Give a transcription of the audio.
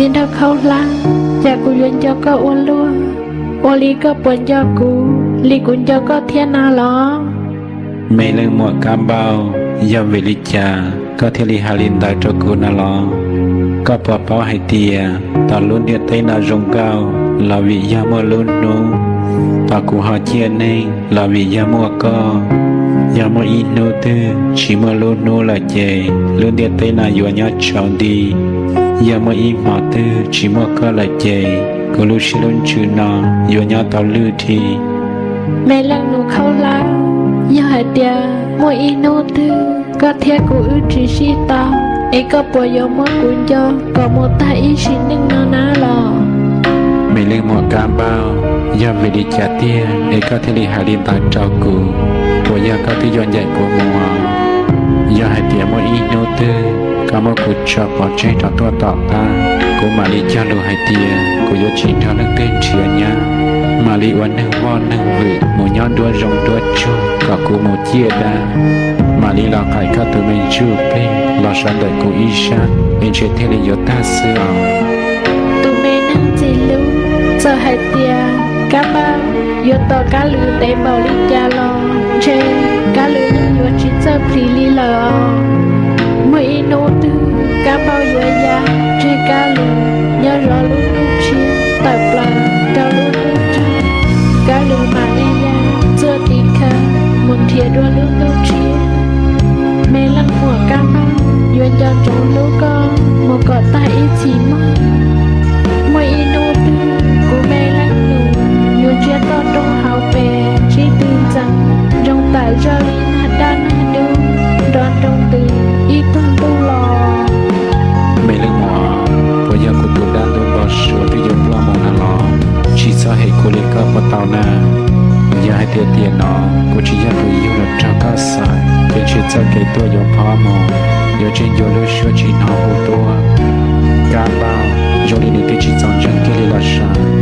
tiền đâu khâu la cha cô duyên cho có uốn lúa ô li có buồn cho cô li cũng cho có thiên na lo mẹ lên một cam bao do về lý cha có thể li hà linh đại cho cô na lo có bỏ bao hay tia ta luôn điện tay na rong cao là vì gia mơ luôn nu ta cũng họ chia nên là vì gia mơ co gia mơ ít nô tư chỉ mơ luôn nu là chè luôn điện tay na vừa nhớ chọn đi gia mơ ít mà tư chỉ mơ co là chè cô lu chỉ luôn chữ nó vừa nhớ tao lưu thì mẹ lần nụ khâu la do hạt tia mỗi in nô tư có thể cô ưu trí si tao ấy có bộ yo mỗi cuốn cho có một tay ý xin nâng nó ná lò mẹ lên một cam bao do về đi trả tiền để có thể đi hà liên tại trò cụ của giờ có thể dọn dạy của mùa do hai tiền mỗi ít nô tư có một cuộc trò bỏ chơi trò tua tọ ta của mà đi cho đồ hai tiền của do chỉ cho nước tên chia nhá mà đi uốn nâng von nâng vự một nhon đua rồng đua chua có cụ một chia đa mà đi lò cải có từ mình chua bên lò sáng đợi cụ y sang bên trên thế là do ta xưa tụi mẹ nâng gì lưu giờ hai tia cá bao yo to cá lư tế bào lý cha lo chê cá lư yo chỉ giờ phì lý lò mỗi in nô tư cá bao yo ya chê cá lư nhớ rõ lúc lúc chia tập là trao lúc lúc chia cá lư mà nghe ya chưa tí khá một thiệt đua lúc lúc chia mẹ lăng mùa cá bao yo cho trốn lúc con một cọ tay ý chỉ mong mỗi in nô tư của mẹ lăng nụ yo chia to trong hào bè chỉ tin rằng trong tại cho linh hạt đan hạt đu đón trong từ ý tâm tu lò mẹ lên mỏ bây giờ cô tụi đang tôi bỏ sữa tôi dùng lo một hàng lò chỉ sợ hệ cô liên cơ một tàu na giờ hai tiền nó cô chỉ giờ tôi yêu là trao cá sải bên trên giờ cái tôi dùng phá mỏ giờ trên giờ lối sữa chỉ nó ô tô cá bao giờ đi để chỉ chọn chân cái là sải